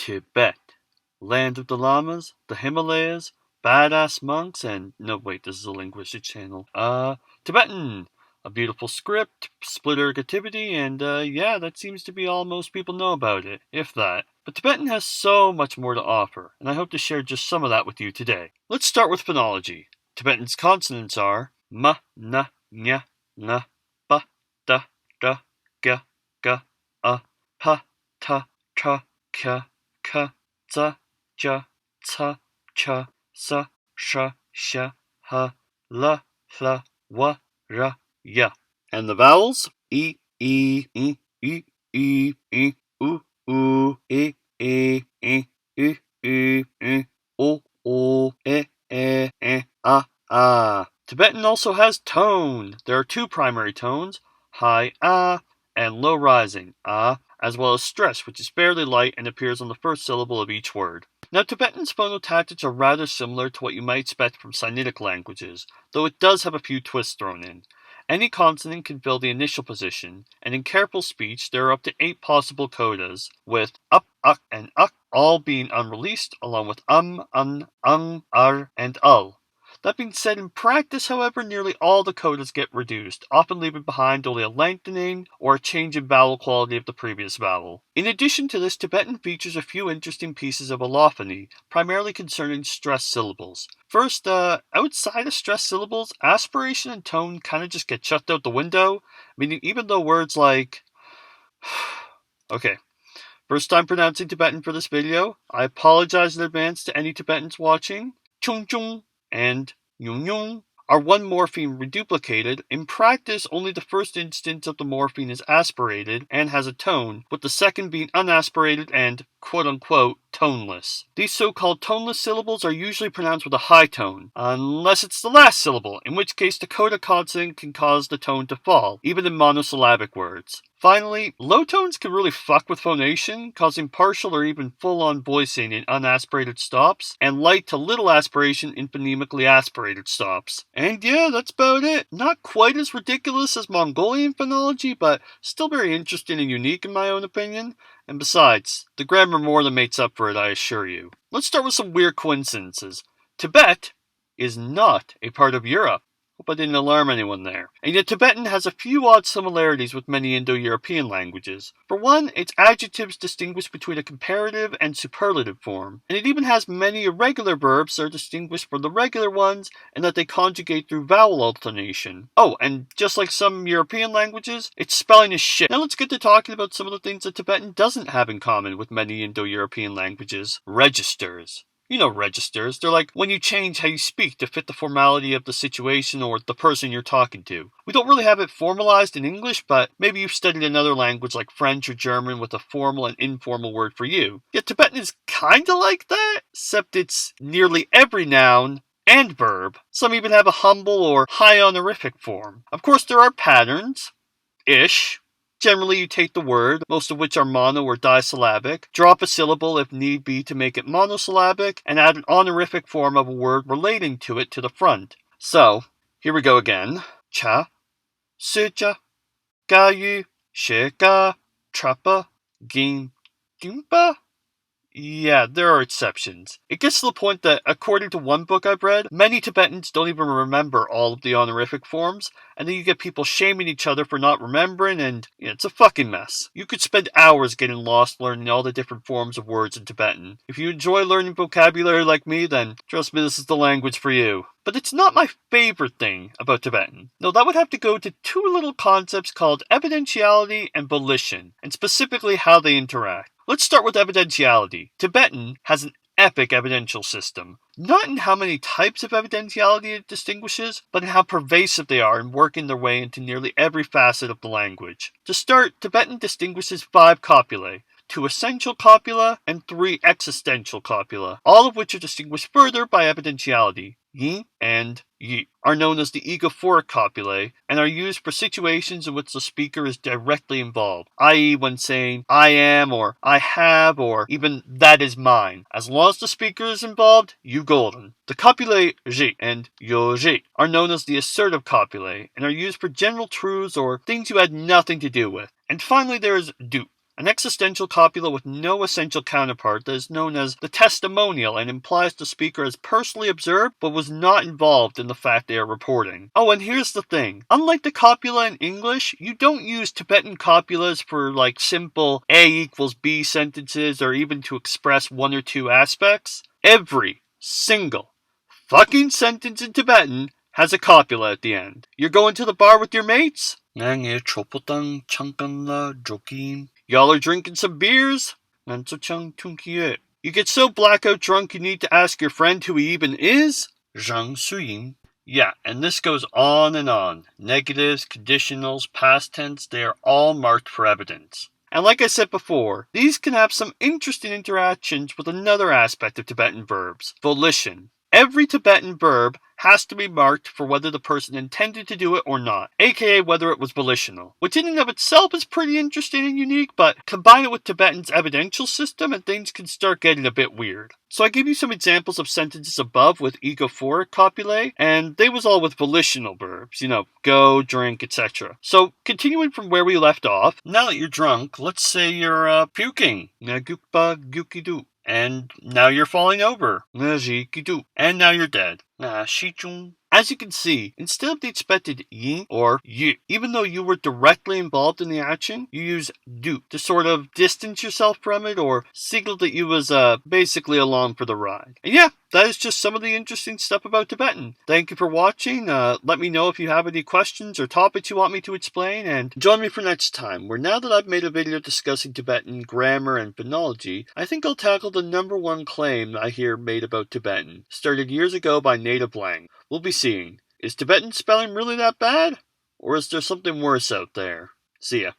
Tibet, land of the lamas, the Himalayas, badass monks, and no wait, this is a linguistic channel. Tibetan, a beautiful script, split ergativity, and yeah, that seems to be all most people know about it, if that. But Tibetan has so much more to offer, and I hope to share just some of that with you today. Let's start with phonology. Tibetan's consonants are ma, na, nya, na, ba, da, ga, ga, pa, ta, tra, kya, ka, za, ja, ca, cha, sa, sha, sha, ha, la, wa, ra, ya. And the vowels e, u, o, a. Tibetan also has tone. There are two primary tones, high a and low rising a, as well as stress, which is fairly light and appears on the first syllable of each word. Now, Tibetan's phonotactics are rather similar to what you might expect from Sinitic languages, though it does have a few twists thrown in. Any consonant can fill the initial position, and in careful speech there are up to 8 possible codas, with up, and all being unreleased, along with un, ar, and ul. That being said, in practice, however, nearly all the codas get reduced, often leaving behind only a lengthening or a change in vowel quality of the previous vowel. In addition to this, Tibetan features a few interesting pieces of allophony, primarily concerning stressed syllables. First, outside of stressed syllables, aspiration and tone kind of just get chucked out the window, meaning even though words like... Okay. First time pronouncing Tibetan for this video. I apologize in advance to any Tibetans watching. Chung chung and yung yung are one morpheme reduplicated. In practice, only the first instance of the morpheme is aspirated and has a tone, with the second being unaspirated and quote-unquote toneless. These so-called toneless syllables are usually pronounced with a high tone, unless it's the last syllable, in which case the coda consonant can cause the tone to fall, even in monosyllabic words. Finally, low tones can really fuck with phonation, causing partial or even full-on voicing in unaspirated stops, and light to little aspiration in phonemically aspirated stops. And yeah, that's about it. Not quite as ridiculous as Mongolian phonology, but still very interesting and unique in my own opinion. And besides, the grammar more than makes up for it, I assure you. Let's start with some weird coincidences. Tibet is not a part of Europe. Hope I didn't alarm anyone there. And yet Tibetan has a few odd similarities with many Indo-European languages. For one, its adjectives distinguish between a comparative and superlative form, and it even has many irregular verbs that are distinguished from the regular ones, and that they conjugate through vowel alternation. Oh, and just like some European languages, its spelling is shit. Now let's get to talking about some of the things that Tibetan doesn't have in common with many Indo-European languages. Registers. You know registers. They're like when you change how you speak to fit the formality of the situation or the person you're talking to. We don't really have it formalized in English, but maybe you've studied another language like French or German with a formal and informal word for you. Yet Tibetan is kinda like that, except it's nearly every noun and verb. Some even have a humble or high honorific form. Of course, there are patterns-ish. Generally, you take the word, most of which are mono or disyllabic, drop a syllable if need be to make it monosyllabic, and add an honorific form of a word relating to it to the front. So, here we go again. Cha, suja, gayu, shega, trappa, gimpa. Yeah, there are exceptions. It gets to the point that, according to one book I've read, many Tibetans don't even remember all of the honorific forms, and then you get people shaming each other for not remembering, and it's a fucking mess. You could spend hours getting lost learning all the different forms of words in Tibetan. If you enjoy learning vocabulary like me, then trust me, this is the language for you. But it's not my favorite thing about Tibetan. No, that would have to go to two little concepts called evidentiality and volition, and specifically how they interact. Let's start with evidentiality. Tibetan has an epic evidential system. Not in how many types of evidentiality it distinguishes, but in how pervasive they are in working their way into nearly every facet of the language. To start, Tibetan distinguishes 5 copulae, 2 essential copula, and 3 existential copula, all of which are distinguished further by evidentiality. Yi and yi are known as the egophoric copulae and are used for situations in which the speaker is directly involved, i.e. when saying I am or I have or even that is mine. As long as the speaker is involved, you golden. The copulae ji and yoji are known as the assertive copulae and are used for general truths or things you had nothing to do with. And finally there is du, An existential copula with no essential counterpart that is known as the testimonial and implies the speaker has personally observed but was not involved in the fact they are reporting. Oh, and here's the thing. Unlike the copula in English, you don't use Tibetan copulas for like simple A equals B sentences or even to express one or two aspects. Every single fucking sentence in Tibetan has a copula at the end. You're going to the bar with your mates? Y'all are drinking some beers? You get so blackout drunk you need to ask your friend who he even is? Yeah, and this goes on and on. Negatives, conditionals, past tense, they are all marked for evidence. And like I said before, these can have some interesting interactions with another aspect of Tibetan verbs, volition. Every Tibetan verb has to be marked for whether the person intended to do it or not, aka whether it was volitional, which in and of itself is pretty interesting and unique, but combine it with Tibetan's evidential system and things can start getting a bit weird. So I gave you some examples of sentences above with egophoric copulae, and they was all with volitional verbs, go, drink, etc. So continuing from where we left off, now that you're drunk, let's say you're puking, and now you're falling over, and now you're dead. As you can see, instead of the expected yin or yu, even though you were directly involved in the action, you use du to sort of distance yourself from it or signal that you was basically along for the ride. And yeah, that is just some of the interesting stuff about Tibetan. Thank you for watching. Let me know if you have any questions or topics you want me to explain, and join me for next time, where now that I've made a video discussing Tibetan grammar and phonology, I think I'll tackle the #1 claim I hear made about Tibetan, started years ago by Native Lang. We'll be seeing, is Tibetan spelling really that bad? Or is there something worse out there? See ya.